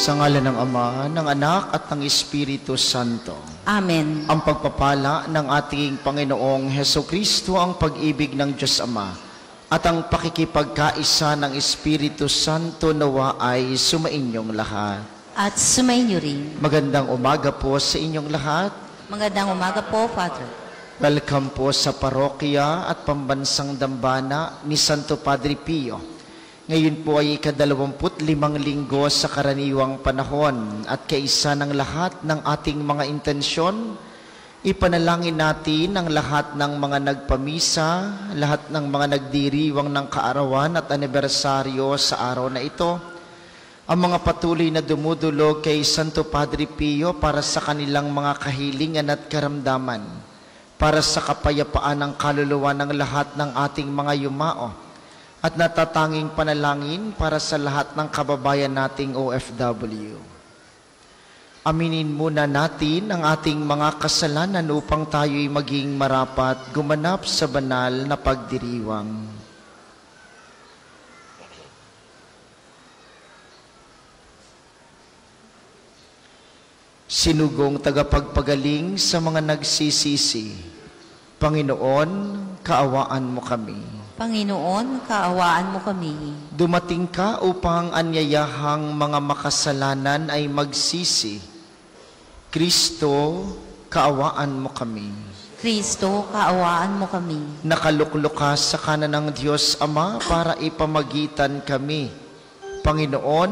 Sa ngalan ng Ama, ng Anak at ng Espiritu Santo. Amen. Ang pagpapala ng ating Panginoong Hesukristo, ang pag-ibig ng Diyos Ama, at ang pakikipagkaisa ng Espiritu Santo nawa ay sumainyong lahat. At sumainyo rin. Magandang umaga po sa inyong lahat. Magandang umaga po, Father. Welcome po sa parokya at pambansang dambana ni Santo Padre Pio. Ngayon po ay ika-25 linggo sa karaniwang panahon at kaisa ng lahat ng ating mga intensyon, ipanalangin natin ang lahat ng mga nagpamisa, lahat ng mga nagdiriwang ng kaarawan at anibersaryo sa araw na ito, ang mga patuloy na dumudulog kay Santo Padre Pio para sa kanilang mga kahilingan at karamdaman, para sa kapayapaan ng kaluluwa ng lahat ng ating mga yumao, at natatanging panalangin para sa lahat ng kababayan nating OFW. Aminin muna natin ang ating mga kasalanan upang tayo'y maging marapat gumanap sa banal na pagdiriwang. Sinugong tagapagpagaling sa mga nagsisisi, Panginoon, kaawaan mo kami. Panginoon, kaawaan mo kami. Dumating ka upang anyayahang mga makasalanan ay magsisi. Kristo, kaawaan mo kami. Kristo, kaawaan mo kami. Nakaluklok ka sa kanan ng Diyos Ama para ipamagitan kami. Panginoon,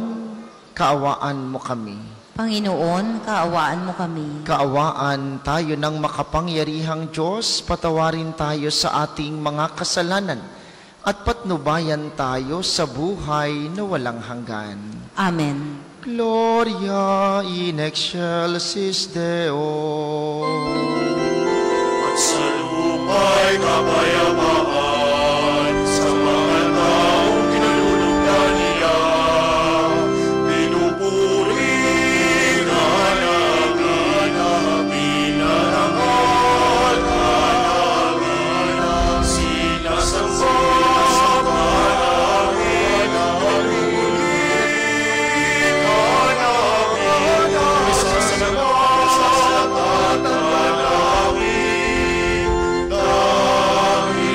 kaawaan mo kami. Panginoon, kaawaan mo kami. Kaawaan tayo ng makapangyarihang Diyos, patawarin tayo sa ating mga kasalanan at patnubayan tayo sa buhay na walang hanggan. Amen. Gloria in excelsis Deo. At sa lupa'y kapayapaan sa mga taong kinalulugdan niya. Pinupuri ka namin, pinarangal ka namin, sinasamba ka namin, pinupuri ka namin, isasalamatan ka namin, dahil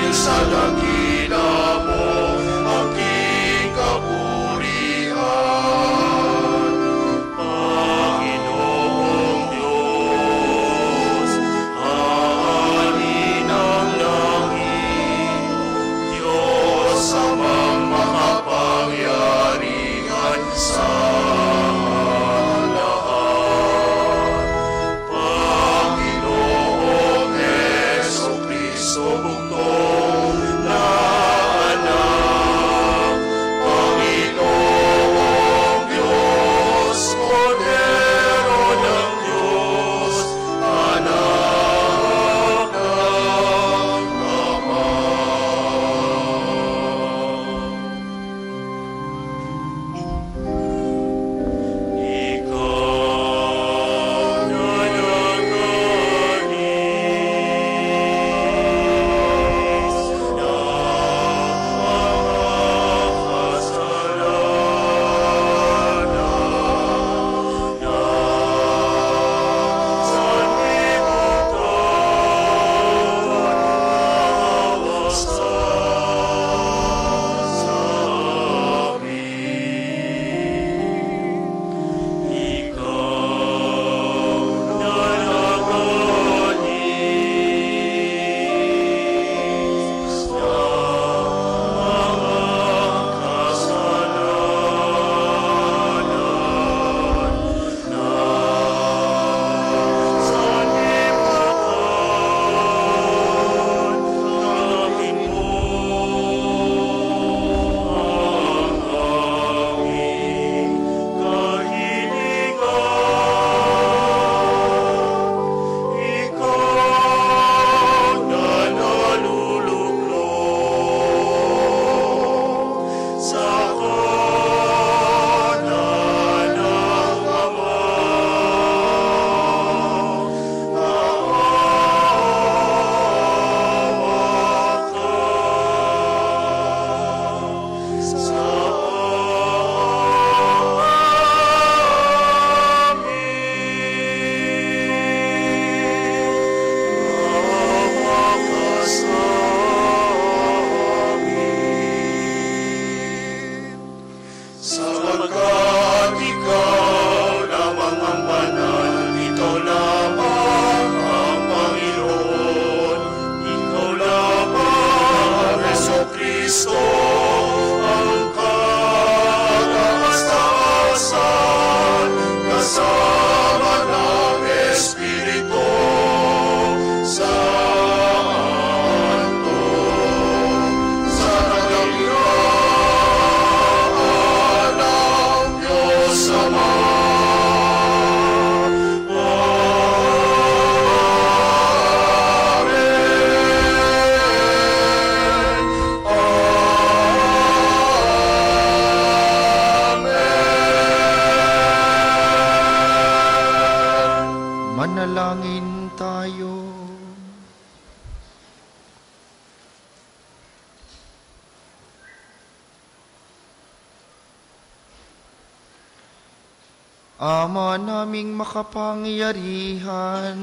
Ama naming makapangyarihan,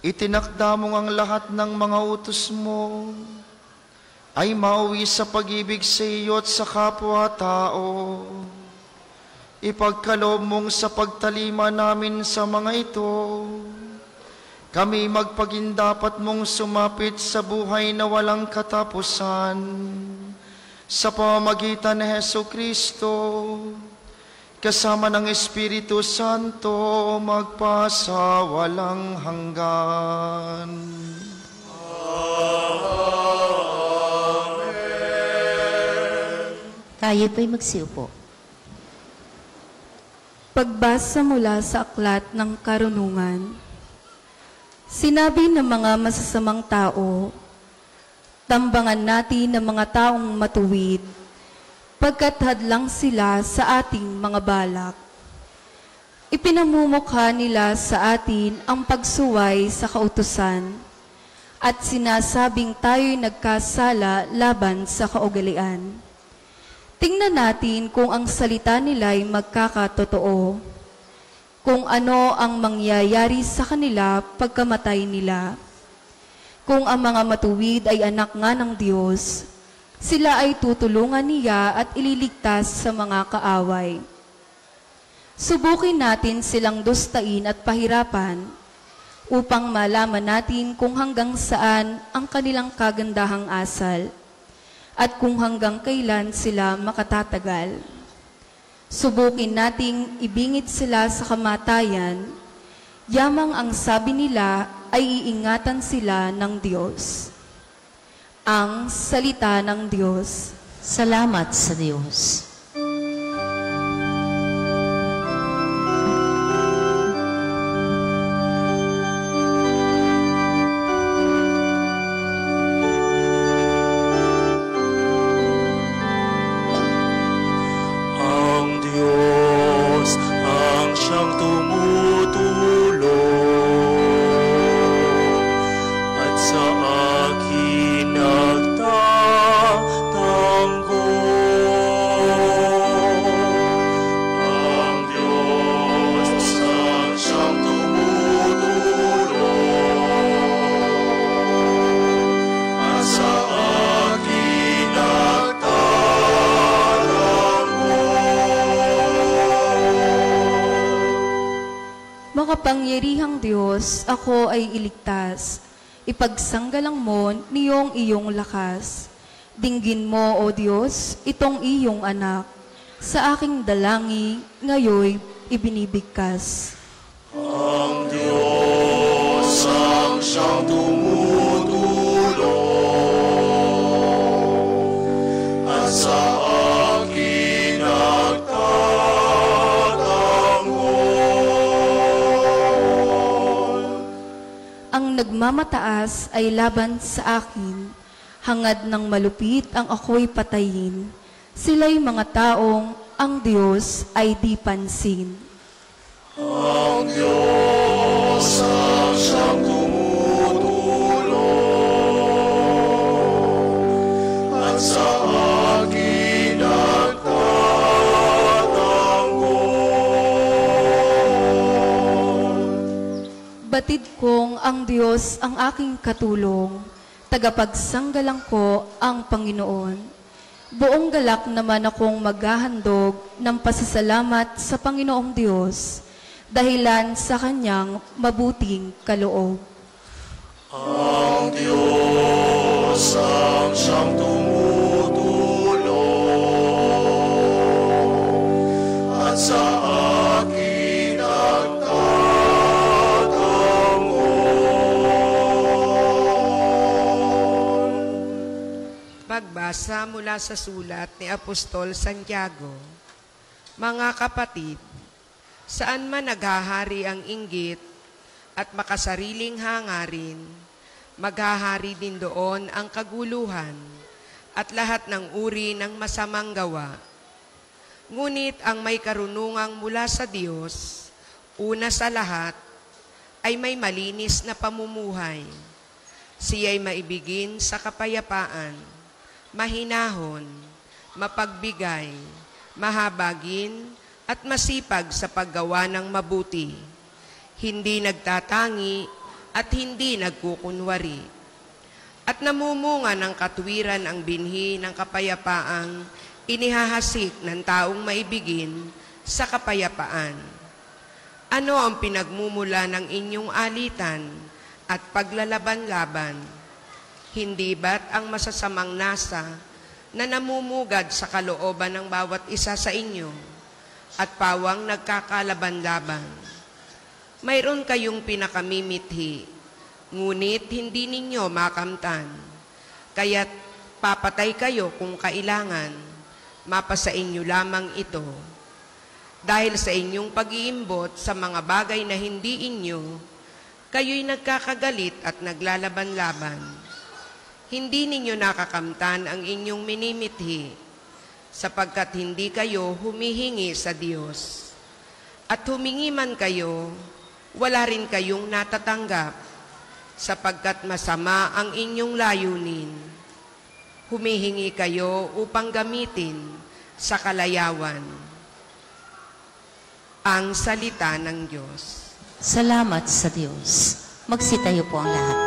itinakda mo ang lahat ng mga utos mo ay mauwi sa pag-ibig sa iyo at sa kapwa-tao. Ipagkaloob mong sa pagtalima namin sa mga ito, kami magpagindapat mong sumapit sa buhay na walang katapusan sa pamamagitan ni Hesukristo, kasama ng Espiritu Santo, magpasawalang hanggan. Tayo po'y magsiupo. Pagbasa mula sa aklat ng karunungan. Sinabi ng mga masasamang tao, tambangan natin ng mga taong matuwid, pagkat hadlang sila sa ating mga balak. Ipinamumukha nila sa atin ang pagsuway sa kautusan, at sinasabing tayo'y nagkasala laban sa kaugalian. Tingnan natin kung ang salita nila'y magkakatotoo, kung ano ang mangyayari sa kanila pagkamatay nila. Kung ang mga matuwid ay anak nga ng Diyos, sila ay tutulungan niya at ililigtas sa mga kaaway. Subukin natin silang dustain at pahirapan upang malaman natin kung hanggang saan ang kanilang kagandahang asal at kung hanggang kailan sila makatatagal. Subukin nating ibingit sila sa kamatayan, yamang ang sabi nila ay iingatan sila ng Diyos. Ang salita ng Diyos. Salamat sa Diyos. Makapangyarihang Diyos, ako ay iligtas. Ipagsanggalang mo niyong iyong lakas. Dinggin mo, O Diyos, itong iyong anak. Sa aking dalangi, ngayoy ibinibigkas. Ang Diyos ang siyang tumutulong at sa akin ang nagmamataas ay laban sa akin, hangad ng malupit ang ako'y patayin. Sila'y mga taong ang Diyos ay di pansin. Ang Diyos ang siyang tumutulong at sa akin nagtatanggol. Batid kong ang Diyos ang aking katulong, tagapagsanggalang ko ang Panginoon. Buong galak naman akong maghahandog ng pasasalamat sa Panginoong Diyos, dahilan sa kanyang mabuting kaloob. Ang Diyos ang siyang tumutulong at sa akin nagtatanggol. Pagbasa mula sa sulat ni Apostol Santiago. Mga kapatid, saan man naghahari ang inggit at makasariling hangarin, maghahari din doon ang kaguluhan at lahat ng uri ng masamang gawa. Ngunit ang may karunungang mula sa Diyos, una sa lahat, ay may malinis na pamumuhay. Siya'y maibigin sa kapayapaan, mahinahon, mapagbigay, mahabagin, at masipag sa paggawa ng mabuti, hindi nagtatangi at hindi nagkukunwari, at namumunga ng katwiran ang binhi ng kapayapaang inihahasik ng taong maibigin sa kapayapaan. Ano ang pinagmumula ng inyong alitan at paglalaban-laban? Hindi ba't ang masasamang nasa na namumugad sa kalooban ng bawat isa sa inyo at pawang nagkakalaban-laban? Mayroon kayong pinakamimithi, ngunit hindi ninyo makamtan. Kaya't papatay kayo kung kailangan, mapasa inyo lamang ito. Dahil sa inyong pag-iimbot sa mga bagay na hindi inyo, kayo'y nagkakagalit at naglalaban-laban. Hindi ninyo nakakamtan ang inyong minimithi, sapagkat hindi kayo humihingi sa Diyos. At humingi man kayo, wala rin kayong natatanggap, sapagkat masama ang inyong layunin. Humihingi kayo upang gamitin sa kalayawan. Ang salita ng Diyos. Salamat sa Diyos. Magsitayo po ang lahat.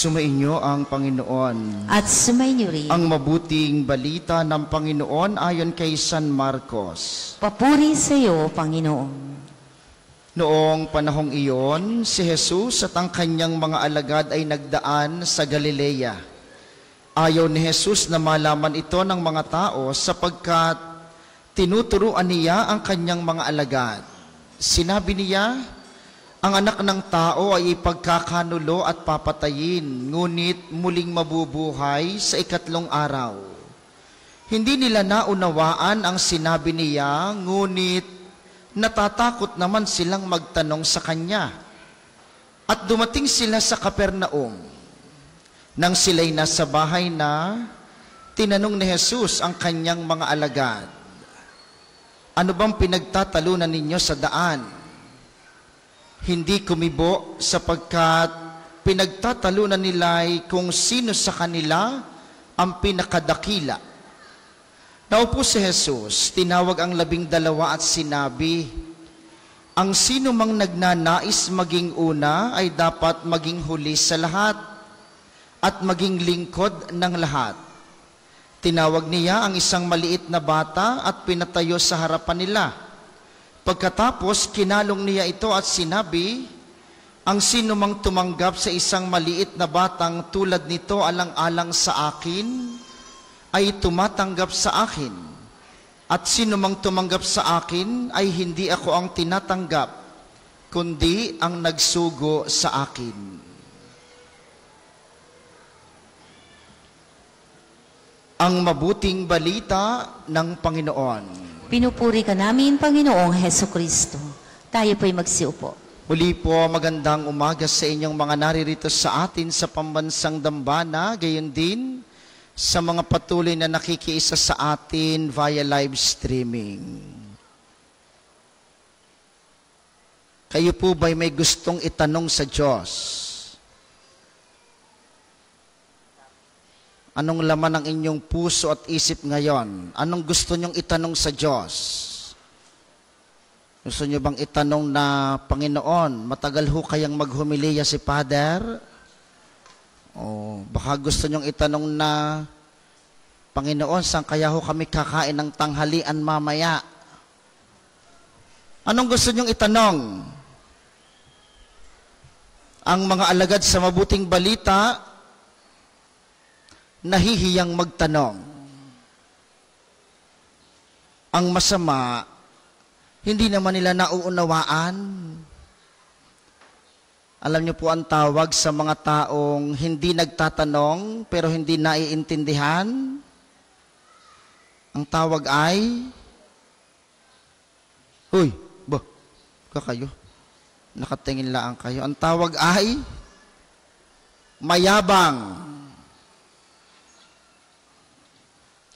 Sumainyo ang Panginoon. At sumainyo rin. Ang mabuting balita ng Panginoon ayon kay San Marcos. Papuri sa iyo, Panginoon. Noong panahong iyon, si Jesus at ang kanyang mga alagad ay nagdaan sa Galilea. Ayaw ni Jesus na malaman ito ng mga tao sapagkat tinuturuan niya ang kanyang mga alagad. Sinabi niya, ang anak ng tao ay ipagkakanulo at papatayin, ngunit muling mabubuhay sa ikatlong araw. Hindi nila naunawaan ang sinabi niya, ngunit natatakot naman silang magtanong sa kanya. At dumating sila sa Capernaum. Nang sila'y nasa bahay na, tinanong ni Jesus ang kanyang mga alagad, ano bang pinagtatalunan ninyo sa daan? Hindi kumibo sapagkat pinagtatalunan nila'y kung sino sa kanila ang pinakadakila. Naupo si Jesus, tinawag ang 12 at sinabi, ang sino mang nagnanais maging una ay dapat maging huli sa lahat at maging lingkod ng lahat. Tinawag niya ang isang maliit na bata at pinatayo sa harapan nila. Pagkatapos, kinalong niya ito at sinabi, ang sino mang tumanggap sa isang maliit na batang tulad nito alang-alang sa akin, ay tumatanggap sa akin. At sino mang tumanggap sa akin, ay hindi ako ang tinatanggap, kundi ang nagsugo sa akin. Ang mabuting balita ng Panginoon. Pinupuri ka namin, Panginoong Hesukristo. Tayo po'y magsiupo. Muli po, magandang umaga sa inyong mga naririto sa atin sa pambansang dambana, gayon din sa mga patuloy na nakikiisa sa atin via live streaming. Kayo po ba'y may gustong itanong sa Diyos? Anong laman ng inyong puso at isip ngayon? Anong gusto nyong itanong sa Diyos? Gusto nyo bang itanong na, Panginoon, matagal ho kayang maghumiliya si Father? O baka gusto nyong itanong na, Panginoon, saan kaya ho kami kakain ng tanghalian mamaya? Anong gusto niyong itanong? Ang mga alagad sa mabuting balita, nahihiyang magtanong. Ang masama, hindi naman nila nauunawaan. Alam niyo po ang tawag sa mga taong hindi nagtatanong pero hindi naiintindihan? Ang tawag ay, Uy, kayo? Nakatingin lang kayo. Ang tawag ay mayabang.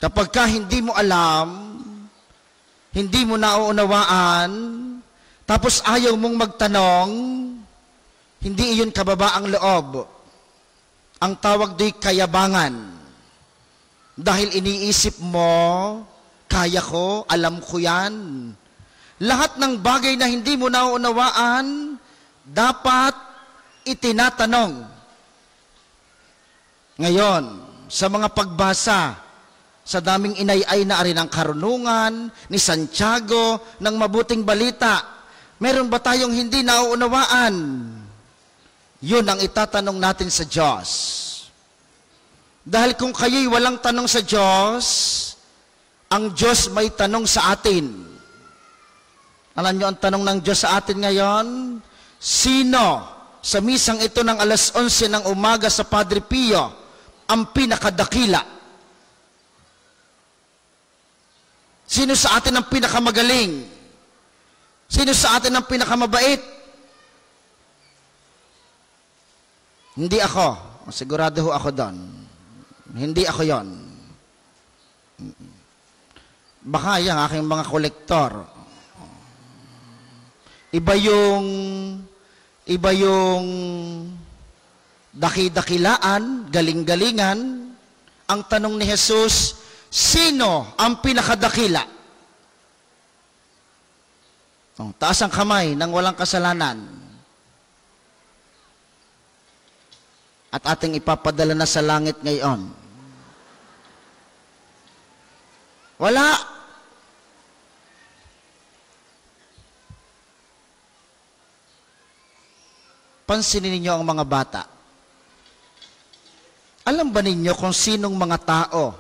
Kapag ka hindi mo alam, hindi mo nauunawaan, tapos ayaw mong magtanong, hindi iyon kababaang loob. Ang tawag do'y kayabangan. Dahil iniisip mo, kaya ko, alam ko yan. Lahat ng bagay na hindi mo nauunawaan, dapat itinatanong. Ngayon, sa mga pagbasa, sa daming inay-ay na rin ang karunungan ni Santiago ng mabuting balita, meron ba tayong hindi nauunawaan? Yun ang itatanong natin sa Diyos. Dahil kung kayo'y walang tanong sa Diyos, ang Diyos may tanong sa atin. Alam niyo ang tanong ng Diyos sa atin ngayon? Sino sa misang ito ng alas 11 ng umaga sa Padre Pio ang pinakadakila? Sino sa atin ang pinakamagaling? Sino sa atin ang pinakamabait? Hindi ako. Sigurado ho ako doon. Hindi ako yon. Baka yung aking mga kolektor. Iba yung daki-dakilaan, galing-galingan. Ang tanong ni Jesus, sino ang pinakadakila? Taas ang kamay ng walang kasalanan. At ating ipapadala na sa langit ngayon. Wala. Pansinin ninyo ang mga bata. Alam ba ninyo kung sinong mga tao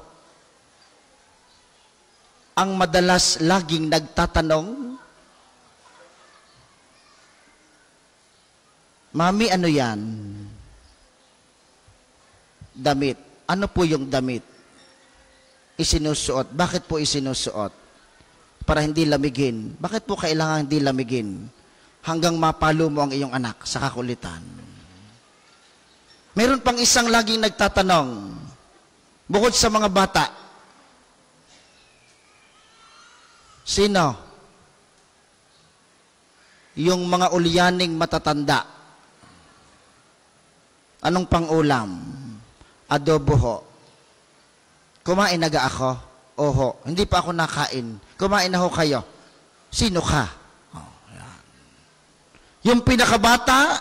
ang madalas laging nagtatanong? Mami, ano yan? Damit. Ano po yung damit? Isinusuot. Bakit po isinusuot? Para hindi lamigin. Bakit po kailangan hindi lamigin? Hanggang mapalo mo ang iyong anak sa kakulitan. Meron pang isang laging nagtatanong, bukod sa mga bata, sino? Yung mga ulyaning matatanda. Anong pang-ulam? Adobo ho. Kumain na ga ako? Oho. Hindi pa ako nakain. Kumain na ho kayo. Sino ka? Yung pinakabata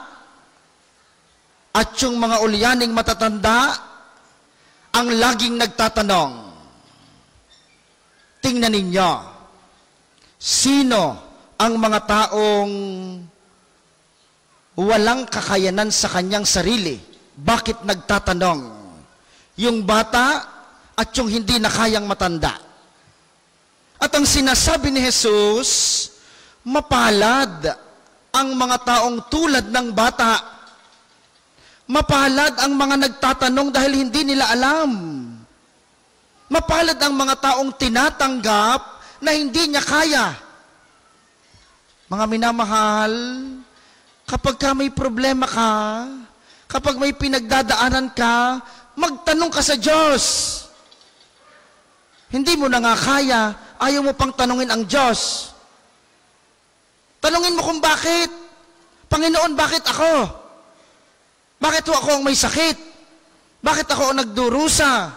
at yung mga ulyaning matatanda ang laging nagtatanong. Tingnan ninyo, sino ang mga taong walang kakayanan sa kanyang sarili? Bakit nagtatanong? Yung bata at yung hindi na kayang matanda. At ang sinasabi ni Jesus, mapalad ang mga taong tulad ng bata. Mapalad ang mga nagtatanong dahil hindi nila alam. Mapalad ang mga taong tinatanggap na hindi niya kaya. Mga minamahal, kapag ka may problema ka, kapag may pinagdadaanan ka, magtanong ka sa Diyos. Hindi mo na nga kaya, ayaw mo pang tanungin ang Diyos. Tanungin mo kung bakit. Panginoon, bakit ako? Bakit ako ang may sakit? Bakit ako ang nagdurusa?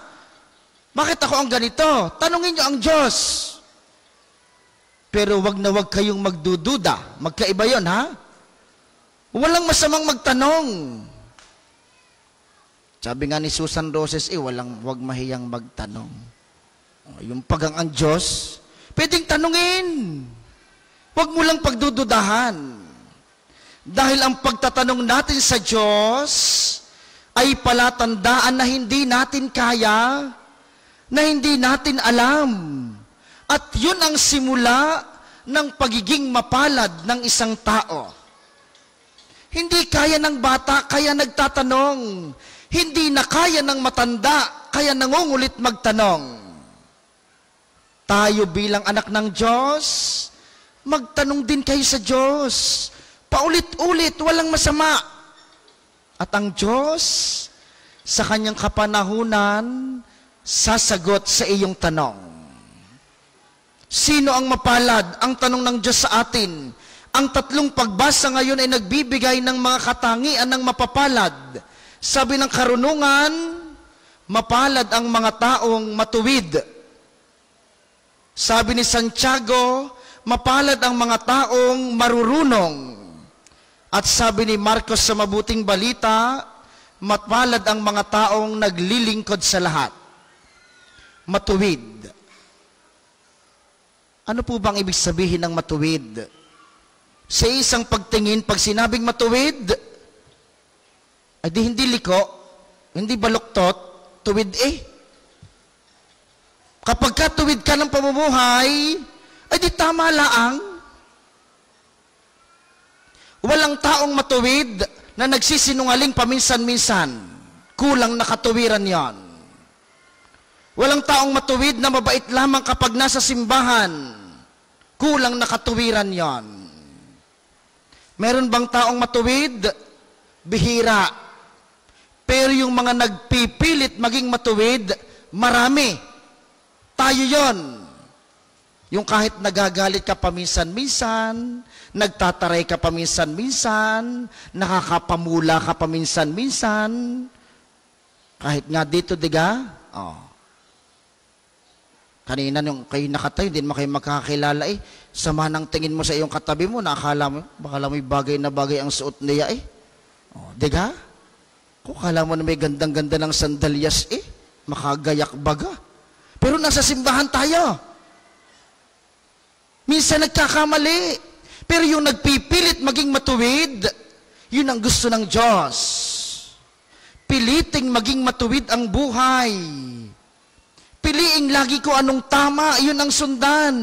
Bakit ako ang ganito? Tanungin niyo ang Diyos. Pero wag na wag kayong magdududa. Magkaiba yon, ha? Walang masamang magtanong. Sabi nga ni Susan Roses, wag mahiyang magtanong. Yung pagang ang Diyos, pwedeng tanungin. Huwag mo lang pagdududahan. Dahil ang pagtatanong natin sa Diyos ay palatandaan na hindi natin kaya, na hindi natin alam. At yun ang simula ng pagiging mapalad ng isang tao. Hindi kaya ng bata, kaya nagtatanong. Hindi na kaya ng matanda, kaya nangungulit magtanong. Tayo bilang anak ng Diyos, magtanong din kayo sa Diyos. Paulit-ulit, walang masama. At ang Diyos, sa kanyang kapanahunan, sasagot sa iyong tanong. Sino ang mapalad? Ang tanong ng Diyos sa atin. Ang tatlong pagbasa ngayon ay nagbibigay ng mga katangian ng mapapalad. Sabi ng karunungan, mapalad ang mga taong matuwid. Sabi ni Santiago, mapalad ang mga taong marurunong. At sabi ni Marcos sa Mabuting Balita, mapalad ang mga taong naglilingkod sa lahat. Matuwid. Ano po bang ibig sabihin ng matuwid? Sa isang pagtingin, pag sinabing matuwid, ay di hindi liko, hindi baluktot, tuwid Kapag katuwid ka ng pamumuhay, ay di tama laang. Walang taong matuwid na nagsisinungaling paminsan-minsan. Kulang na katuwiran yon. Walang taong matuwid na mabait lamang kapag nasa simbahan. Kulang na katuwiran yon. Meron bang taong matuwid? Bihira. Pero yung mga nagpipilit maging matuwid, marami. Tayo yon. Yung kahit nagagalit ka paminsan-minsan, nagtataray ka paminsan-minsan, nakakapamula ka paminsan-minsan, kahit nga dito, diga? Kanina yung kayo nakatayo, hindi mo kayo makakilala sama ng tingin mo sa iyong katabi mo, nakakala mo, baka may bagay na bagay ang suot niya diga? Kung kala mo na may gandang-ganda ng sandalyas makagayak baga. Pero nasa simbahan tayo. Minsan nagkakamali. Pero yung nagpipilit maging matuwid, yun ang gusto ng Diyos. Piliting maging matuwid ang buhay. Piliing lagi ko anong tama, yun ang sundan.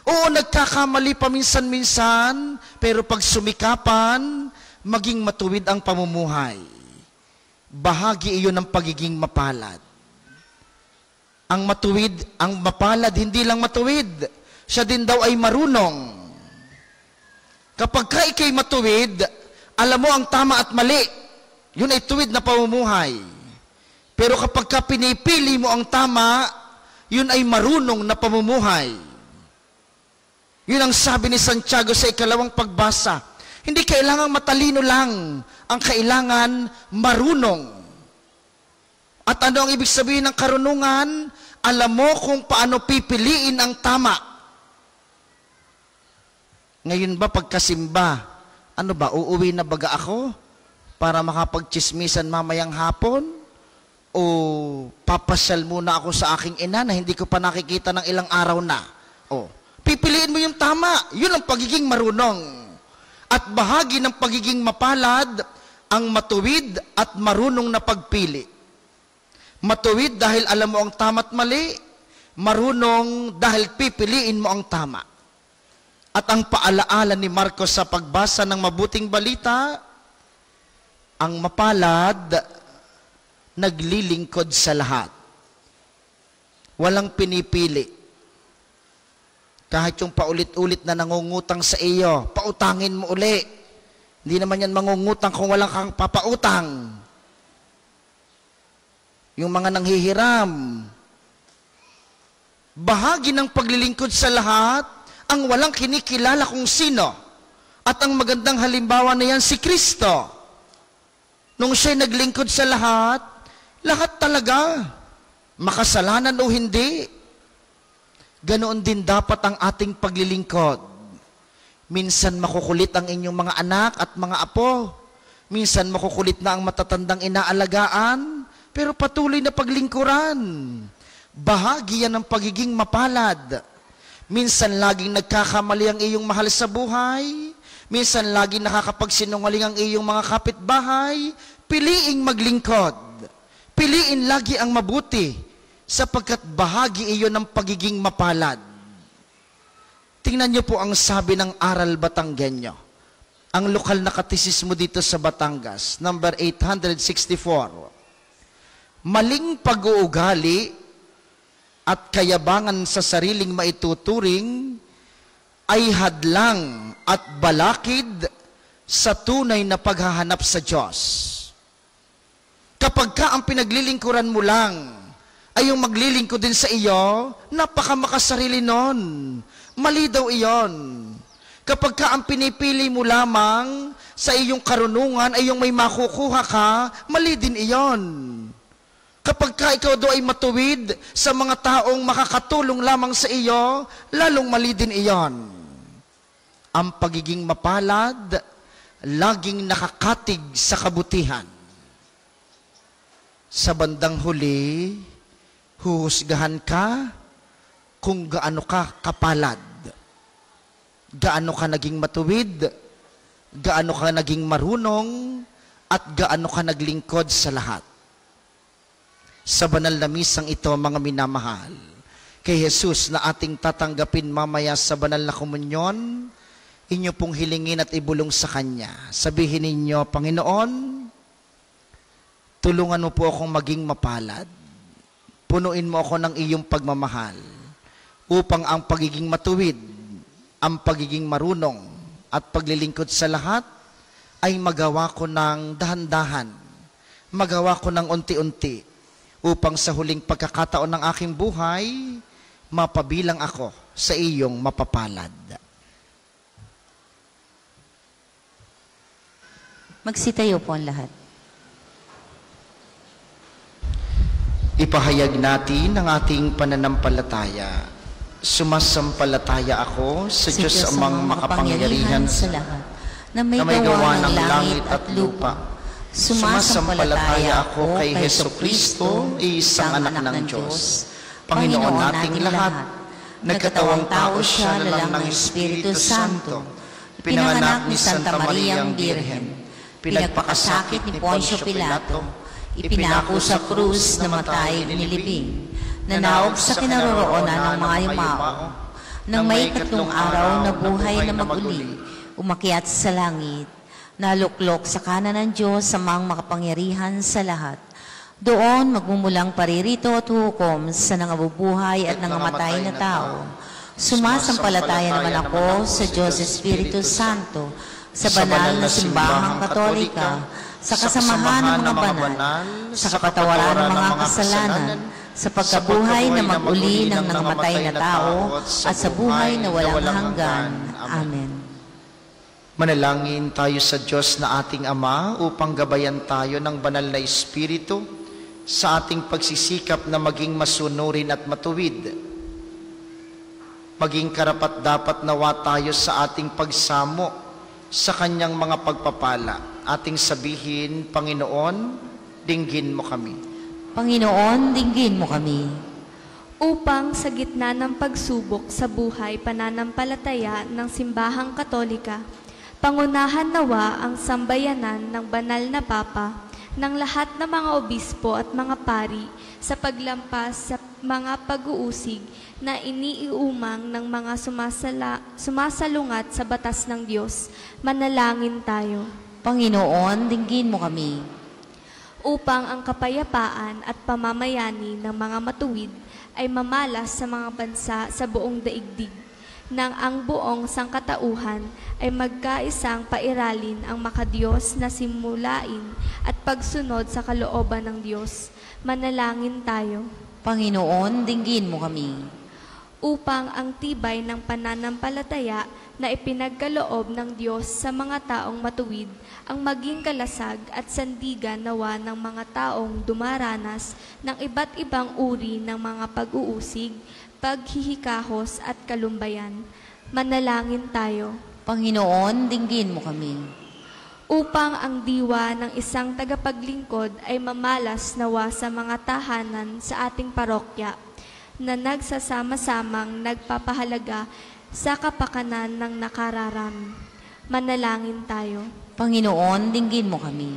Oo, nagkakamali paminsan-minsan, pero pag sumikapan, maging matuwid ang pamumuhay. Bahagi iyon ng pagiging mapalad. Ang matuwid, ang mapalad, hindi lang matuwid. Siya din daw ay marunong. Kapag ka ikay matuwid, alam mo ang tama at mali. Yun ay tuwid na pamumuhay. Pero kapag ka pinipili mo ang tama, yun ay marunong na pamumuhay. Yun ang sabi ni Santiago sa ikalawang pagbasa. Hindi kailangan matalino lang. Ang kailangan marunong. At ano ang ibig sabihin ng karunungan? Alam mo kung paano pipiliin ang tama. Ngayon ba pagkasimba, ano ba, uuwi na baga ako para makapagchismisan mamayang hapon? O papasyal muna ako sa aking ina na hindi ko pa nakikita ng ilang araw na? Pipiliin mo yung tama. Yun ang pagiging marunong. At bahagi ng pagiging mapalad, ang matuwid at marunong na pagpili. Matuwid dahil alam mo ang tama at mali. Marunong dahil pipiliin mo ang tama. At ang paalaala ni Marcos sa pagbasa ng Mabuting Balita, ang mapalad, naglilingkod sa lahat. Walang pinipili. Kahit yung paulit-ulit na nangungutang sa iyo, pautangin mo uli. Hindi naman yan mangungutang kung walang kang papautang. Yung mga nanghihiram. Bahagi ng paglilingkod sa lahat, ang walang kinikilala kung sino. At ang magandang halimbawa na yan, si Kristo. Nung siya'y naglingkod sa lahat talaga, makasalanan o hindi. Ganoon din dapat ang ating paglilingkod. Minsan makukulit ang inyong mga anak at mga apo. Minsan makukulit na ang matatandang inaalagaan, pero patuloy na paglingkuran. Bahagi yan ng pagiging mapalad. Minsan laging nagkakamali ang iyong mahal sa buhay. Minsan laging nakakapagsinungaling ang iyong mga kapitbahay. Piliing maglingkod. Piliin lagi ang mabuti sapagkat bahagi iyon ng pagiging mapalad. Tingnan niyo po ang sabi ng Aral Batanggenyo. Ang lokal na katisismo dito sa Batangas, number 864. Maling pag-uugali at kayabangan sa sariling maituturing ay hadlang at balakid sa tunay na paghahanap sa Diyos. Kapag ka ang pinaglilingkuran mo lang ay yung maglilingkod din sa iyo, napakamakasarili nun. Mali daw iyon. Kapag ka ang pinipili mo lamang sa iyong karunungan ay yung may makukuha ka, mali din iyon. Kapag ka ikaw daw ay matuwid sa mga taong makakatulong lamang sa iyo, lalong mali din iyon. Ang pagiging mapalad, laging nakakatig sa kabutihan. Sa bandang huli, huhusgahan ka kung gaano ka kapalad. Gaano ka naging matuwid, gaano ka naging marunong, at gaano ka naglingkod sa lahat. Sa banal na misang ito, mga minamahal, kay Jesus na ating tatanggapin mamaya sa banal na komunyon, inyo pong hilingin at ibulong sa Kanya. Sabihin ninyo, Panginoon, tulungan mo po akong maging mapalad. Punuin mo ako ng iyong pagmamahal upang ang pagiging matuwid, ang pagiging marunong at paglilingkod sa lahat ay magawa ko ng dahan-dahan, magawa ko ng unti-unti upang sa huling pagkakataon ng aking buhay, mapabilang ako sa iyong mapapalad. Magsitayo po ang lahat. Ipahayag natin ang ating pananampalataya. Sumasampalataya ako sa Diyos amang makapangyarihan sa lahat, na may gawa ng langit at lupa. Sumasampalataya ako kay Hesukristo, isang anak ng Diyos, Panginoon nating lahat. Nagkatawang tao siya lalang ng Espiritu Santo, pinanganak ni Santa Mariang Birhen, pinagpakasakit ni Poncio Pilato, ipinako sa krus, namatay, nilibing, nanaog sa kinaroroonan ng mga yumao, nang may ikatlong araw na buhay na mag-uli, umakyat sa langit, naluklok sa kanan ng Diyos sa mga makapangyarihan sa lahat. Doon magmumulang paririto at hukom sa nangabubuhay at nangamatay na tao. Sumasampalataya naman ako sa Diyos Espiritu Santo, sa banal na simbahang katolika, sa kasamahan ng mga banal, sa kapatawaran ng mga kasalanan, sa pagkabuhay na mag-uli ng nangamatay na tao, at sa buhay na walang hanggan. Amen. Manalangin tayo sa Diyos na ating Ama upang gabayan tayo ng banal na Espiritu sa ating pagsisikap na maging masunurin at matuwid. Maging karapat-dapat nawa tayo sa ating pagsamo sa Kanyang mga pagpapala. Ating sabihin, Panginoon, dinggin mo kami. Panginoon, dinggin mo kami. Upang sa gitna ng pagsubok sa buhay pananampalataya ng Simbahang Katolika, pangunahan nawa ang sambayanan ng banal na Papa ng lahat ng mga obispo at mga pari sa paglampas sa mga pag-uusig na iniiumang ng mga sumasalungat sa batas ng Diyos. Manalangin tayo. Panginoon, dinggin mo kami. Upang ang kapayapaan at pamamayani ng mga matuwid ay mamalas sa mga bansa sa buong daigdig, nang ang buong sangkatauhan ay magkaisang pairalin ang makadiyos na simulain at pagsunod sa kalooban ng Diyos. Manalangin tayo. Panginoon, dinggin mo kami. Upang ang tibay ng pananampalataya na ipinagkaloob ng Diyos sa mga taong matuwid ang maging kalasag at sandigan nawa ng mga taong dumaranas ng iba't ibang uri ng mga pag-uusig, paghihikahos at kalumbayan. Manalangin tayo. Panginoon, dinggin mo kami. Upang ang diwa ng isang tagapaglingkod ay mamalas nawa sa mga tahanan sa ating parokya, na nagsasama-samang nagpapahalaga sa kapakanan ng nakararami. Manalangin tayo. Panginoon, dinggin mo kami.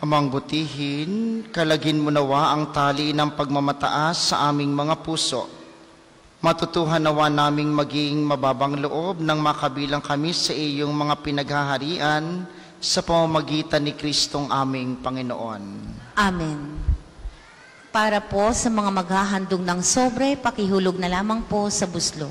Amang butihin, kalagin mo nawa ang tali ng pagmamataas sa aming mga puso. Matutuhan nawa naming maging mababang loob nang makabilang kami sa iyong mga pinaghaharian sa pamamagitan ni Kristong aming Panginoon. Amen. Para po sa mga maghahandog ng sobre, pakihulog na lamang po sa buslo.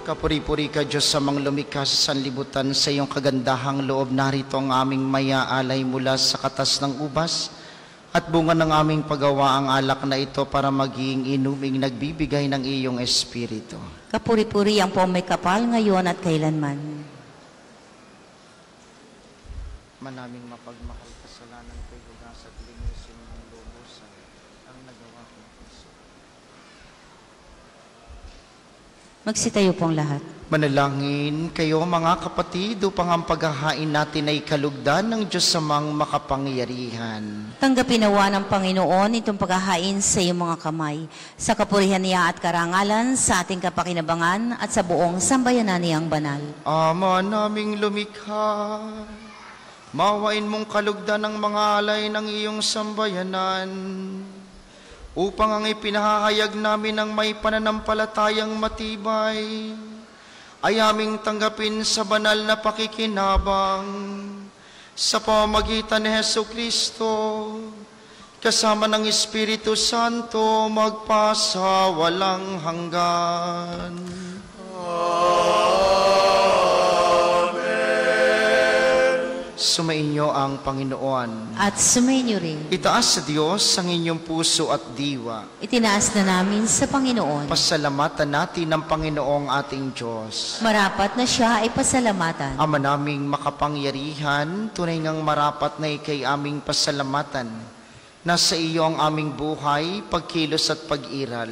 Kapuri-puri ka, Diyos, sa mga lumikha sa sanlibutan, sa iyong kagandahang loob. Narito ang aming maya-alay mula sa katas ng ubas at bunga ng aming paggawa ang alak na ito para maging inuming nagbibigay ng iyong Espiritu. Kapuri-puri ang po may kapal ngayon at kailanman. Manaming mapagmahal kasalanan ko'y hugas at linisin ng lubusan ang nagawa ko. Magsitayo pong lahat. Manalangin kayo mga kapatid upang ang paghahain natin ay kalugdan ng Diyos samang makapangyarihan. Tanggapin nawa ng Panginoon itong paghahain sa iyong mga kamay, sa kapurihan niya at karangalan, sa ating kapakinabangan at sa buong sambayanan niyang banal. Ama naming lumikha, mawain mong kalugdan ang mga alay ng iyong sambayanan, upang ang ipinahahayag namin ng may pananampalatayang matibay ay aming tanggapin sa banal na pakikinabang sa pamamagitan ni Jesucristo kasama ng Espiritu Santo magpasa walang hanggan. Sumainyo ang Panginoon. At sumainyo rin. Itaas sa Diyos ang inyong puso at diwa. Itinaas na namin sa Panginoon. Pasalamatan natin ang Panginoong ating Diyos. Marapat na siya ay pasalamatan. Ama naming makapangyarihan, tunay ngang marapat na ikay aming pasalamatan. Nasa iyo ang aming buhay, pagkilos at pag-iral.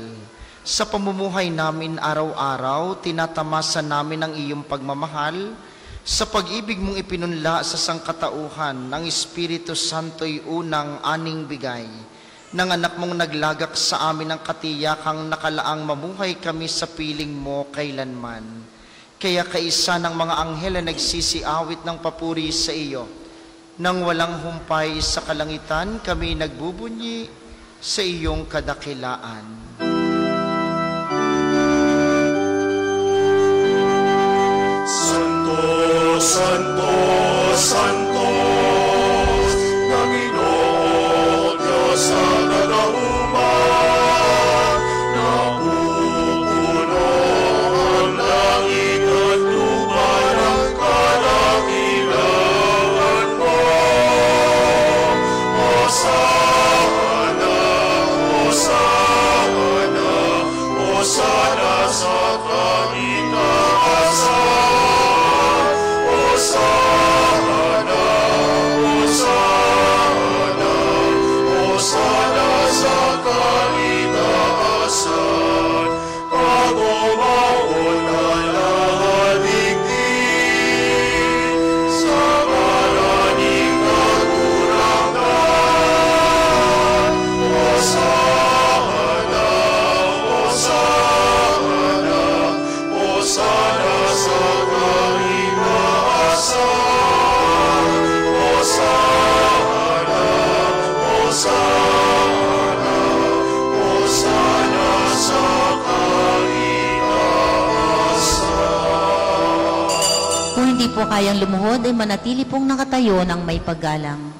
Sa pamumuhay namin araw-araw, tinatamasan namin ang iyong pagmamahal. Sa pag-ibig mong ipinunla sa sangkatauhan, ng Espiritu Santo'y unang aning bigay. Nang anak mong naglagak sa amin ang katiyakang nakalaang mamuhay kami sa piling mo kailanman. Kaya kaisa ng mga anghel na nagsisiawit ng papuri sa iyo. Nang walang humpay sa kalangitan, kami nagbubunyi sa iyong kadakilaan. Santo, Santo, Panginoon Diyos sa nagauman, napupuno ang langit at lupa ng kadakilaan mo. Hosana, Hosana, Hosana sa kaitaasan. Hosana, Hosana, Hosana sa kaitaasan. Pagumaon na lahaligdig sa maraming kakurangan. Hosana, Hosana, Hosana sa Hosana, Hosana, Hosana sa kaitaasan. Kung hindi po kayang lumuhod, ay manatili pong nakatayo ng may paggalang.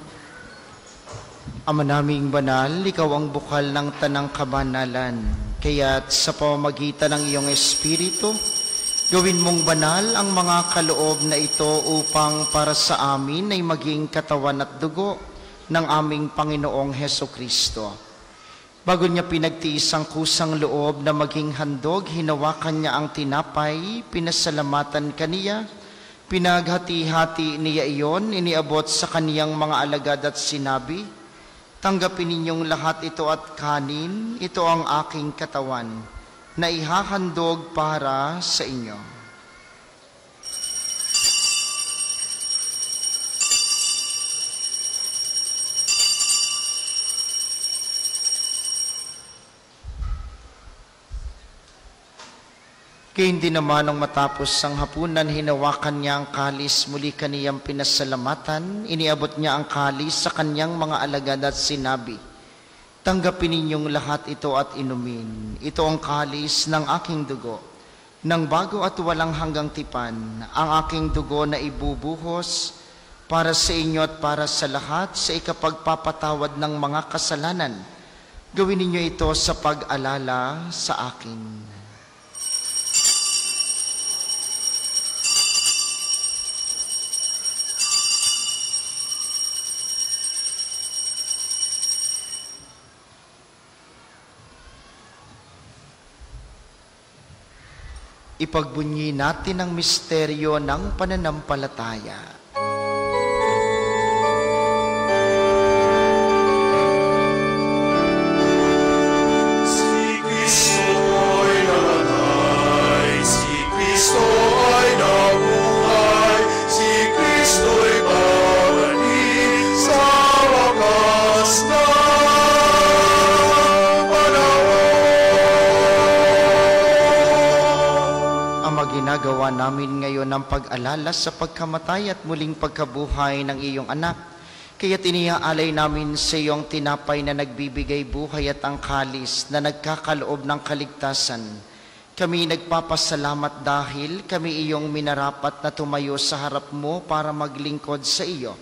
Ama naming banal, ikaw ang bukal ng tanang kabanalan. Kaya't sa pamamagitan ng iyong Espiritu, Gawin mong banal ang mga kaloob na ito upang para sa amin ay maging katawan at dugo ng aming Panginoong Hesukristo. Bago niya pinagtiis ang kusang loob na maging handog, hinawakan niya ang tinapay, pinasalamatan kaniya, pinaghati-hati niya iyon, iniabot sa kaniyang mga alagad at sinabi, "Tanggapin ninyong lahat ito at kanin, ito ang aking katawan, na ihahandog para sa inyo." Gayun din naman nung matapos ang hapunan, hinawakan niya ang kalis, muli kaniyang pinasalamatan, iniabot niya ang kalis sa kanyang mga alagad at sinabi, "Tanggapin ninyong lahat ito at inumin. Ito ang kalis ng aking dugo, ng bago at walang hanggang tipan, ang aking dugo na ibubuhos para sa inyo at para sa lahat sa ikapagpapatawad ng mga kasalanan. Gawin ninyo ito sa pag-alala sa akin." Ipagbunyi natin ang misteryo ng pananampalataya. Si Kristo ay namatay, si Kristo ay nabuhay, si Kristo ay babalik sa wakas na Ginagawa namin ngayon ang pag-alala sa pagkamatay at muling pagkabuhay ng iyong anak. Kaya't iniaalay namin sa iyong tinapay na nagbibigay buhay at ang kalis na nagkakaloob ng kaligtasan. Kami nagpapasalamat dahil kami iyong minarapat na tumayo sa harap mo para maglingkod sa iyo.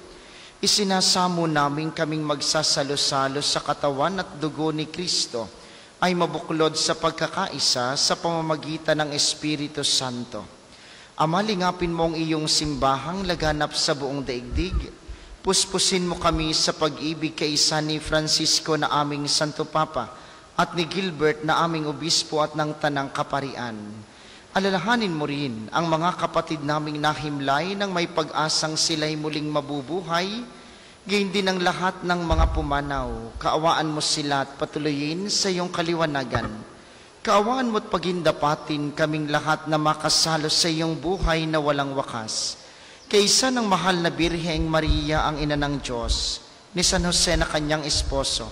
Isinasamo namin kaming magsasalo-salo sa katawan at dugo ni Kristo ay mabuklod sa pagkakaisa sa pamamagitan ng Espiritu Santo. Ama, lingapin mo ang iyong simbahang laganap sa buong daigdig. Puspusin mo kami sa pag-ibig kaisa ni Francisco na aming Santo Papa at ni Gilbert na aming Obispo at ng Tanang Kaparian. Alalahanin mo rin ang mga kapatid naming nahimlay nang may pag-asang sila'y muling mabubuhay. Gayon din ang lahat ng mga pumanaw, kaawaan mo sila at patuloyin sa iyong kaliwanagan. Kaawaan mo at pagindapatin kaming lahat na makasalo sa iyong buhay na walang wakas. Kaysa ng mahal na Birheng Maria ang ina ng Diyos, ni San Jose na kanyang esposo,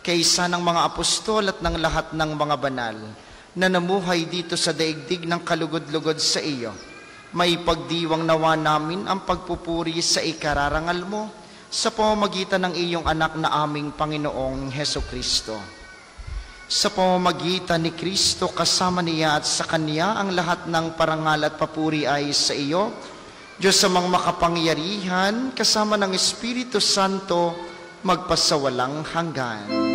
kaysa ng mga apostol at ng lahat ng mga banal, na namuhay dito sa daigdig ng kalugod-lugod sa iyo, may pagdiwang nawa namin ang pagpupuri sa ikararangal mo, sa pamamagitan ng iyong anak na aming Panginoong Hesukristo. Sa pamamagitan ni Kristo kasama niya at sa Kanya ang lahat ng parangal at papuri ay sa iyo, Diyos amang makapangyarihan, kasama ng Espiritu Santo, magpasawalang hanggan.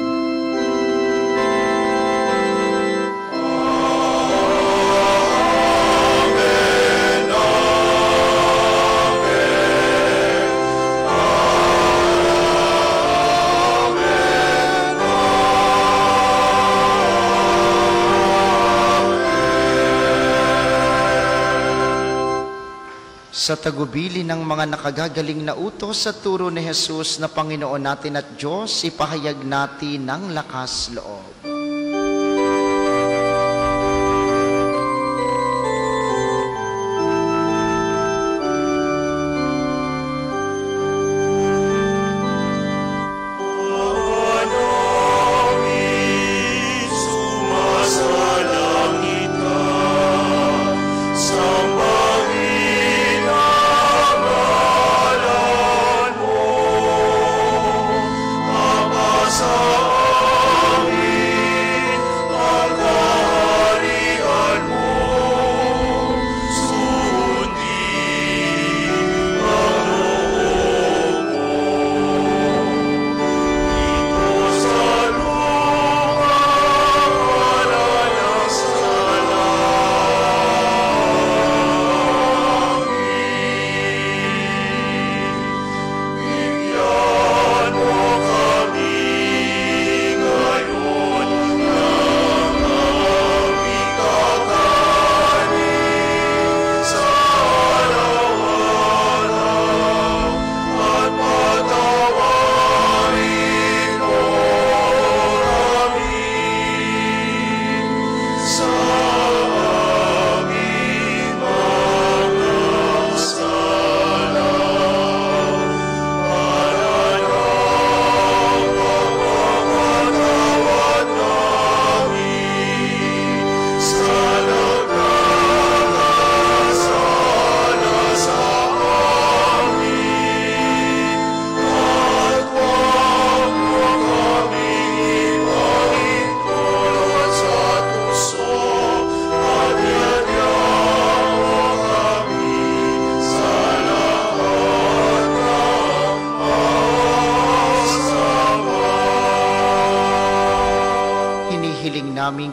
Sa tagubili ng mga nakagagaling na utos sa turo ni Jesus na Panginoon natin at Diyos, ipahayag natin ng lakas loob. Sa amin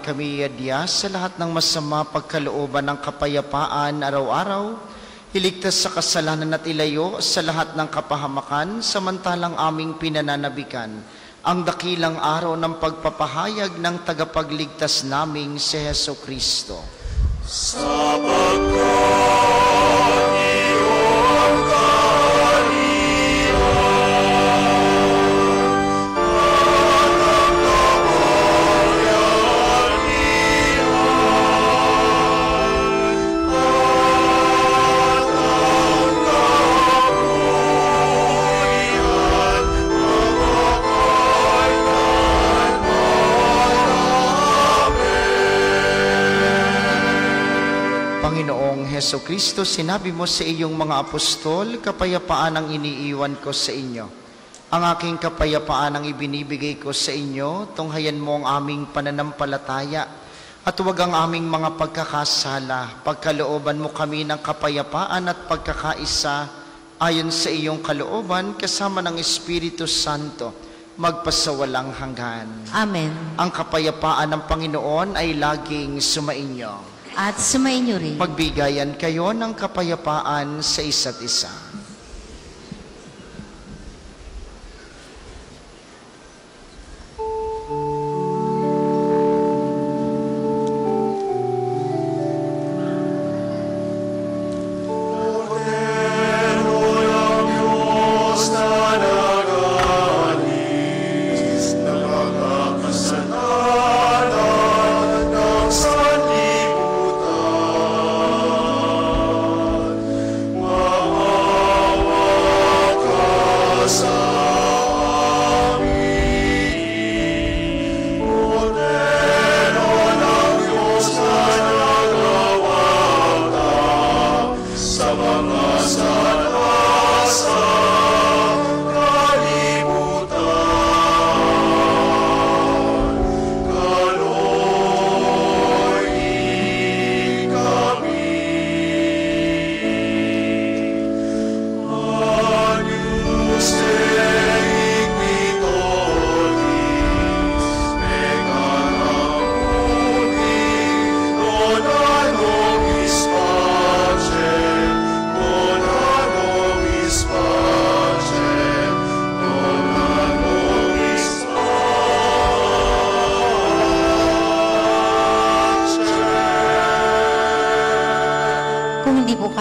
kami iadya sa lahat ng masama pagkalooban ng kapayapaan araw-araw, iligtas sa kasalanan at ilayo sa lahat ng kapahamakan, samantalang aming pinananabikan ang dakilang araw ng pagpapahayag ng tagapagligtas naming si Heso Kristo. Panginoong Heso Kristo, sinabi mo sa iyong mga apostol, kapayapaan ang iniiwan ko sa inyo. Ang aking kapayapaan ang ibinibigay ko sa inyo, tunghayan mo ang aming pananampalataya at huwag ang aming mga pagkakasala. Pagkalooban mo kami ng kapayapaan at pagkakaisa ayon sa iyong kalooban kasama ng Espiritu Santo, magpasawalang hanggan. Amen. Ang kapayapaan ng Panginoon ay laging sumainyo. At sumainyo rin. Magbigayan kayo ng kapayapaan sa isa't isa.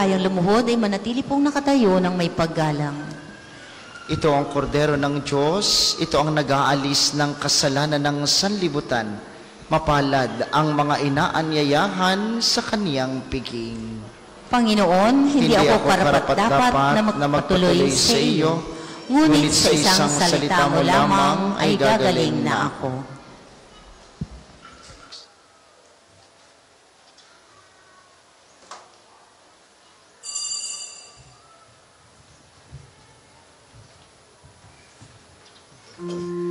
Kayang lumuhod ay manatili pong nakatayo ng may paggalang. Ito ang kordero ng Diyos, ito ang nag-aalis ng kasalanan ng sanlibutan. Mapalad ang mga inaanyayahan sa kaniyang piging. Panginoon, hindi ako karapat-dapat na magpatuloy sa iyo, ngunit sa isang salita mo lamang ay gagaling na ako. My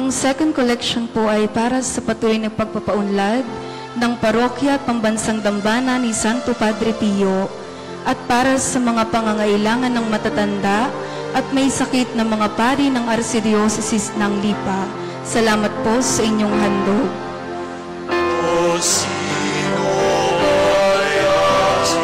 Ang second collection po ay para sa patuloy na pagpapaunlad ng parokya at pambansang dambana ni Santo Padre Pio at para sa mga pangangailangan ng matatanda at may sakit na mga pari ng Archdiocese ng Lipa. Salamat po sa inyong handog. O sino kaya siya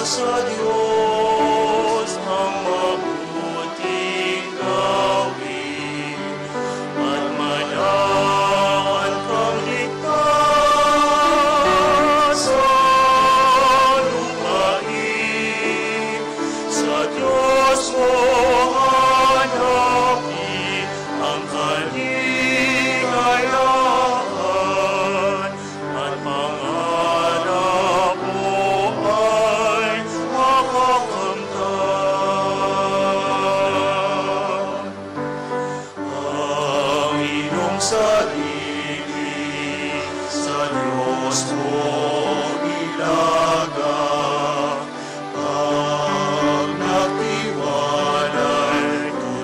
sa Diyos ang mabuting gawin at manaan kang ligtas sa lupain. Sa Diyos mo hanapin ang kaligayahan at pangarap mo ay makakamtan. Ang iyong sarili sa Diyos mo ilaga. Pag nagtiwalay,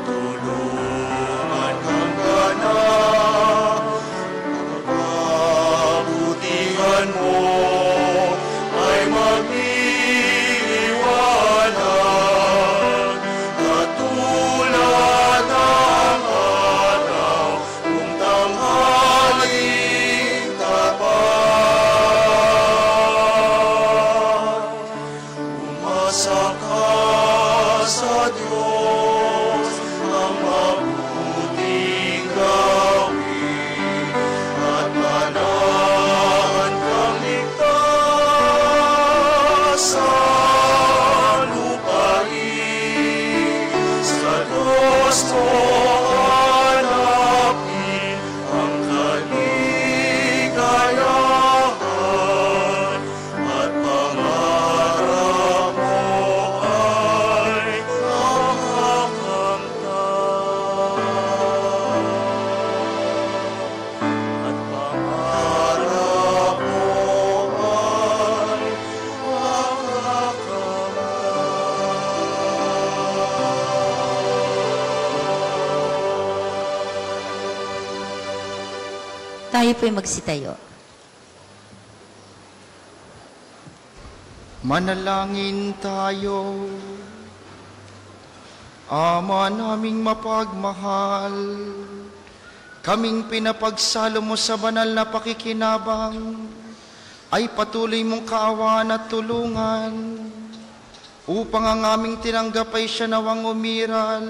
tutulungan kang ganap. Kabutihan mo ay magliliwanag, katulad ng araw kung tanghaling tapat. Umasa ka sa Diyos ang mabuting gawin at manahan kang ligtas sa lupain. Sa Diyos mo hanapin ang kaligayahan at pangarap mo ay makakamtan. At pangarap mo ay makakamtan. Tayo po'y magsitayo. Manalangin tayo. Ama naming mapagmahal, kaming pinapagsalo mo sa banal na pakikinabang, ay patuloy mong kaawaan at tulungan, upang ang aming tinanggap ay siya nawang umiral,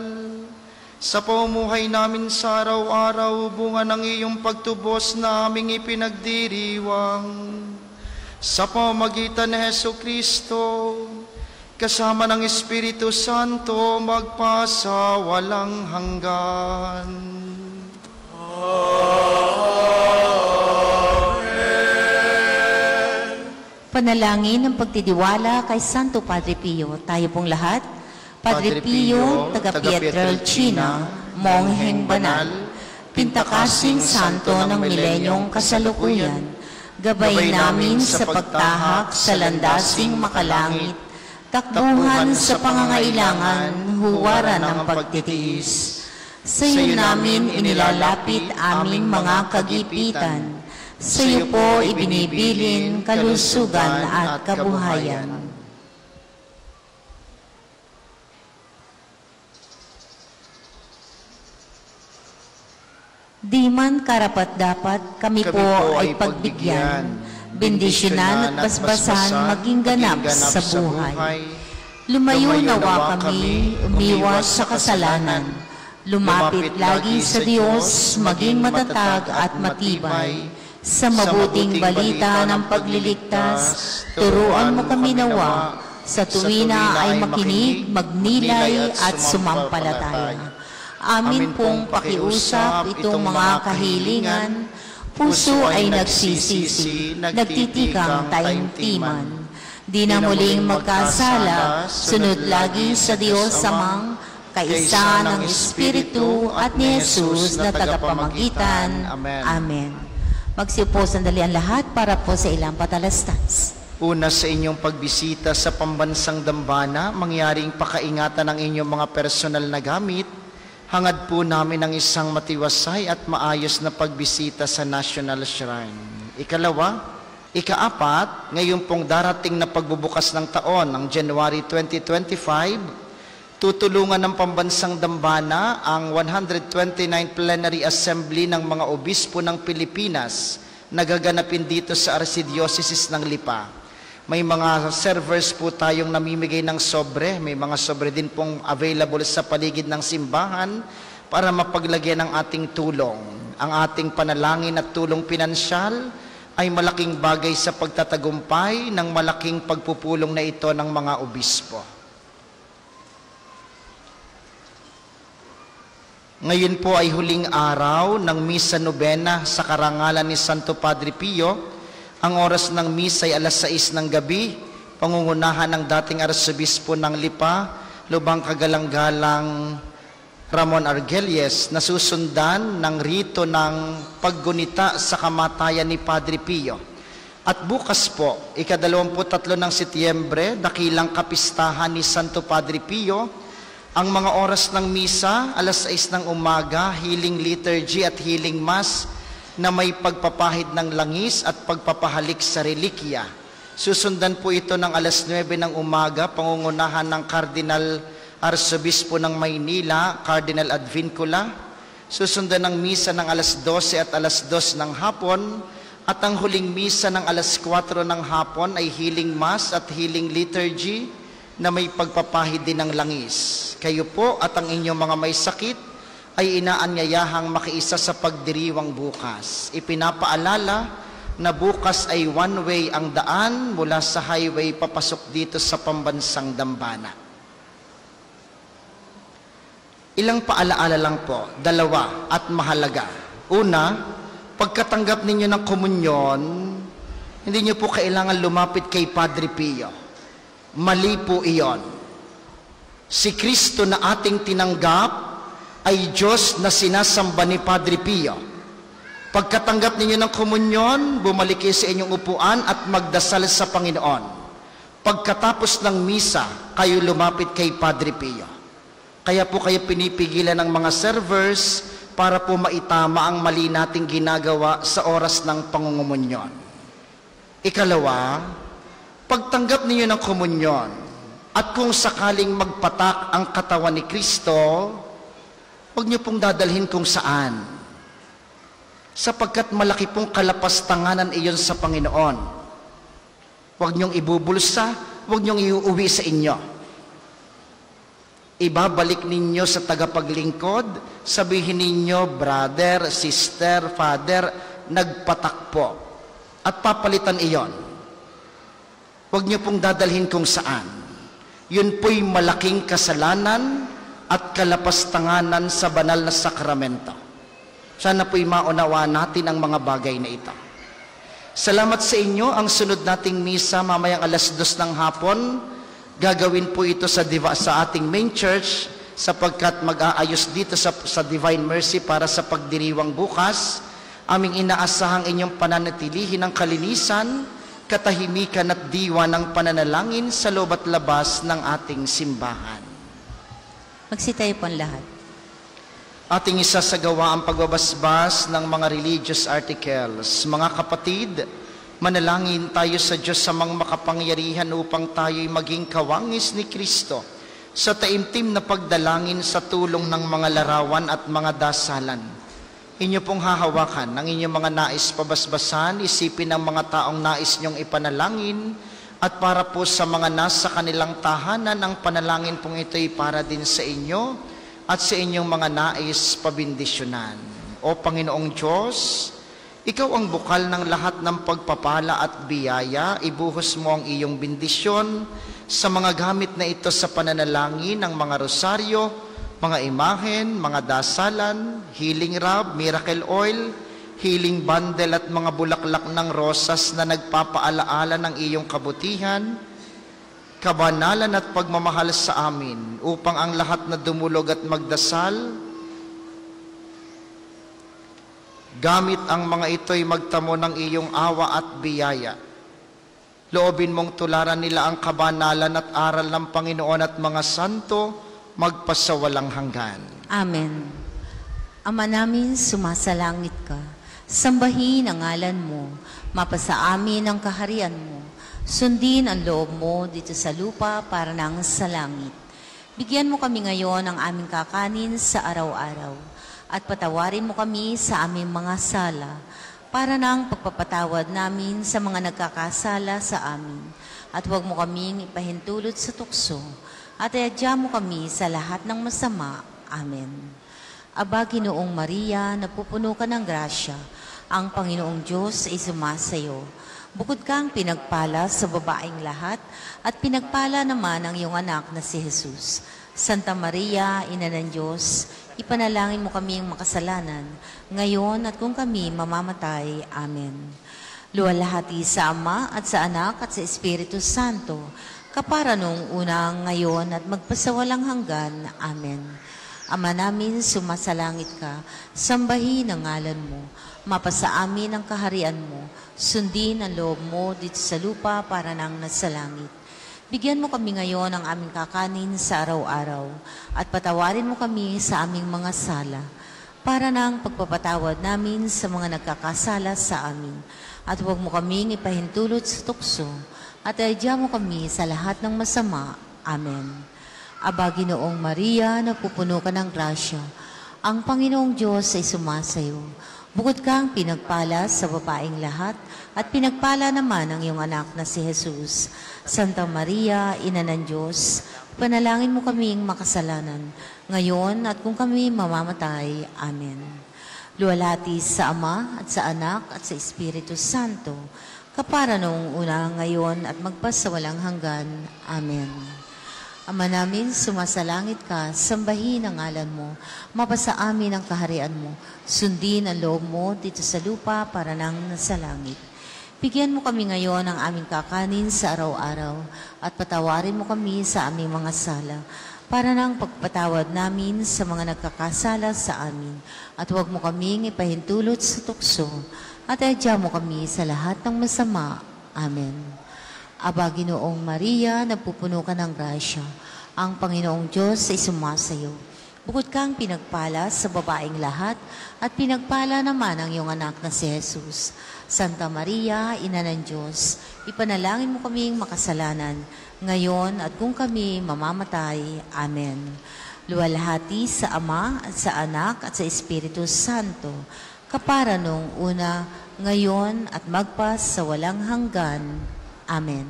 Sa pamumuhay namin sa araw-araw, bunga ng iyong pagtubos na aming ipinagdiriwang. Sa pamamagitan ni Hesukristo, kasama ng Espiritu Santo, magpasa walang hanggan. Panalangin ng pagtitiwala kay Santo Padre Pio. Tayo pong lahat. Padre Pio, taga Pietrelcina, mongheng banal, pintakasing santo ng milenyong kasalukuyan, gabay namin sa pagtahak sa landasing makalangit, takbuhan sa pangangailangan, huwaran ng pagtitiis. Sa iyo namin inilalapit aming mga kagipitan, sa iyo po ibinibilin kalusugan at kabuhayan. Di man karapat-dapat kami po ay pagbigyan, bendisyonan at basbasan maging ganap sa buhay. Lumayo nawa kami, umiwas sa kasalanan, lumapit lagi sa Diyos, maging matatag at matibay. Sa mabuting balita ng pagliligtas, turuan mo kami nawa, sa tuwina ay makinig, magnilay at sumampalataya. Amin pong pakiusap itong mga kahilingan, puso ay nagsisisi, nagtitikang taimtiman. Di na muling magkasala, sunod lagi sa Diyos Amang, kaisa ng Espiritu at ni Jesus na tagapamagitan. Amen. Magsiupo sandali ang lahat para po sa ilang patalastas. Una sa inyong pagbisita sa pambansang dambana, mangyaring pakaingatan ng inyong mga personal na gamit. Hangad po namin ang isang matiwasay at maayos na pagbisita sa National Shrine. Ikalawa, ikaapat, ngayon pong darating na pagbubukas ng taon, ng January 2025, tutulungan ng pambansang dambana ang 129th Plenary Assembly ng mga obispo ng Pilipinas na gaganapin dito sa Archdiocese ng Lipa. May mga servers po tayong namimigay ng sobre. May mga sobre din pong available sa paligid ng simbahan para mapaglagyan ng ating tulong. Ang ating panalangin at tulong pinansyal ay malaking bagay sa pagtatagumpay ng malaking pagpupulong na ito ng mga obispo. Ngayon po ay huling araw ng Misa Nobena sa karangalan ni Santo Padre Pio. Ang oras ng Misa ay alas 6 ng gabi, pangungunahan ng dating Arsobispo ng Lipa, Lubang Kagalang-galang Ramon Argelles, na susundan ng rito ng paggunita sa kamatayan ni Padre Pio. At bukas po, ika-23 ng Setyembre, dakilang kapistahan ni Santo Padre Pio. Ang mga oras ng misa, alas 6 ng umaga, healing liturgy at healing mass na may pagpapahid ng langis at pagpapahalik sa relikya. Susundan po ito ng alas 9 ng umaga, pangungunahan ng Cardinal Arsobispo ng Maynila, Cardinal Advincula. Susundan ng misa ng alas 12 at alas 2 ng hapon. At ang huling misa ng alas 4 ng hapon ay healing mass at healing liturgy na may pagpapahid din ng langis. Kayo po at ang inyong mga may sakit ay inaanyayahang makiisa sa pagdiriwang bukas. Ipinapaalala na bukas ay one-way ang daan mula sa highway papasok dito sa pambansang dambana. Ilang paalaala lang po, 2 at mahalaga. Una, pagkatanggap ninyo ng komunyon, hindi nyo po kailangan lumapit kay Padre Pio. Mali po iyon. Si Kristo na ating tinanggap ay Diyos na sinasamba ni Padre Pio. Pagkatanggap ninyo ng komunyon, bumalik kayo sa inyong upuan at magdasal sa Panginoon. Pagkatapos ng misa, kayo lumapit kay Padre Pio. Kaya po kayo pinipigilan ng mga servers para po maitama ang mali nating ginagawa sa oras ng pangungumunyon. Ikalawa, pagtanggap ninyo ng komunyon at kung sakaling magpatak ang katawan ni Kristo, huwag niyo pong dadalhin kung saan. Sapagkat malaki pong kalapastanganan iyon sa Panginoon. Huwag niyong ibubulsa, huwag niyong iuwi sa inyo. Ibabalik ninyo sa tagapaglingkod, sabihin ninyo, brother, sister, father, nagpatakpo. At papalitan iyon. Huwag niyo pong dadalhin kung saan. Yun po'y malaking kasalanan at kalapastanganan sa banal na sakramento. Sana po'y maunawa natin ang mga bagay na ito. Salamat sa inyo. Ang sunod nating misa mamayang 2:00 ng hapon, gagawin po ito sa ating main church sapagkat mag-aayos dito sa Divine Mercy para sa pagdiriwang bukas. Aming inaasahang inyong pananatilihin ng kalinisan, katahimikan at diwa ng pananalangin sa loob at labas ng ating simbahan. Magsitayo po ang lahat. Ating isasagawa ang pagbabasbas ng mga religious articles. Mga kapatid, manalangin tayo sa Diyos sa mga makapangyarihan upang tayo'y maging kawangis ni Kristo sa taimtim na pagdalangin sa tulong ng mga larawan at mga dasalan. Inyo pong hahawakan ang inyong mga nais pabasbasan, isipin ang mga taong nais niyong ipanalangin, at para po sa mga nasa kanilang tahanan, ang panalangin pong ito'y para din sa inyo at sa inyong mga nais pabindisyonan. O Panginoong Diyos, Ikaw ang bukal ng lahat ng pagpapala at biyaya, ibuhos mo ang iyong bendisyon sa mga gamit na ito sa pananalangin ng mga rosaryo, mga imahen, mga dasalan, healing rub, miracle oil, healing bundle at mga bulaklak ng rosas na nagpapaalaala ng iyong kabutihan, kabanalan at pagmamahal sa amin, upang ang lahat na dumulog at magdasal, gamit ang mga ito'y magtamo ng iyong awa at biyaya. Loobin mong tularan nila ang kabanalan at aral ng Panginoon at mga santo, magpasawalang hanggan. Amen. Ama namin, sumasalangit ka. Sambahin ang ngalan mo. Mapasa amin ang kaharian mo. Sundin ang loob mo dito sa lupa para nang sa langit. Bigyan mo kami ngayon ng aming kakanin sa araw-araw. At patawarin mo kami sa aming mga sala para nang pagpapatawad namin sa mga nagkakasala sa amin. At huwag mo kaming ipahintulot sa tukso. At iadya mo kami sa lahat ng masama. Amen. Aba, Ginoong Maria, napupuno ka ng grasya. Ang Panginoong Diyos ay sumasayo. Bukod kang pinagpala sa babaeng lahat, at pinagpala naman ang iyong anak na si Jesus. Santa Maria, Ina ng Diyos, ipanalangin mo kaming makasalanan, ngayon at kung kami mamamatay. Amen. Luwalhati sa Ama at sa Anak at sa Espiritu Santo, kapara nung una, ngayon at magpasawalang hanggan. Amen. Ama namin, sumasalangit ka, sambahin ang ngalan mo, mapasa amin ang kaharian mo, sundin ang loob mo dito sa lupa para nang nasa langit. Bigyan mo kami ngayon ng aming kakanin sa araw-araw, at patawarin mo kami sa aming mga sala, para nang pagpapatawad namin sa mga nagkakasala sa amin. At huwag mo kaming ipahintulot sa tukso, at iadya mo kami sa lahat ng masama. Amen. Aba, Ginoong Maria, napupuno ka ng grasya. Ang Panginoong Diyos ay sumasayo. Bukod kang pinagpala sa babaeng lahat, at pinagpala naman ang iyong anak na si Jesus. Santa Maria, Ina ng Diyos, panalangin mo kaming makasalanan, ngayon at kung kami mamamatay. Amen. Luwalhati sa Ama at sa Anak at sa Espiritu Santo, kapara noong una, ngayon at magpasawalang hanggan. Amen. Ama namin, sumasalangit ka, sambahin ang ngalan mo, mapasa amin ang kaharian mo, sundin ang loob mo dito sa lupa para nang nasa langit. Bigyan mo kami ngayon ng aming kakanin sa araw-araw, at patawarin mo kami sa aming mga sala, para nang pagpatawad namin sa mga nagkakasala sa amin. At huwag mo kaming ipahintulot sa tukso, at iadya mo kami sa lahat ng masama. Amen. Aba, Ginoong Maria, napupuno ka ng grasya. Ang Panginoong Diyos ay sumasayo. Bukod kang pinagpala sa babaeng lahat, at pinagpala naman ang iyong anak na si Jesus. Santa Maria, Ina ng Diyos, ipanalangin mo kaming makasalanan, ngayon at kung kami mamamatay. Amen. Luwalhati sa Ama at sa Anak at sa Espiritu Santo, kapara nung una, ngayon at magpas sa walang hanggan. Amen.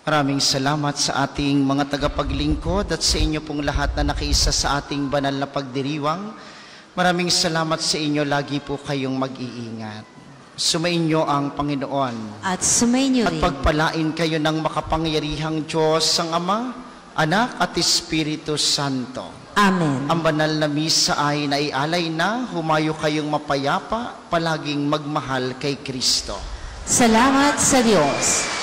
Maraming salamat sa ating mga tagapaglingkod at sa inyo pong lahat na nakiisa sa ating banal na pagdiriwang. Maraming salamat sa inyo, lagi po kayong mag-iingat. Sumainyo ang Panginoon. At sumainyo At rin. pagpalain kayo ng makapangyarihang Diyos, ang Ama, Anak at Espiritu Santo. Amen. Ang banal na misa ay naialay na, humayo kayong mapayapa, palaging magmahal kay Kristo. Salamat sa Diyos.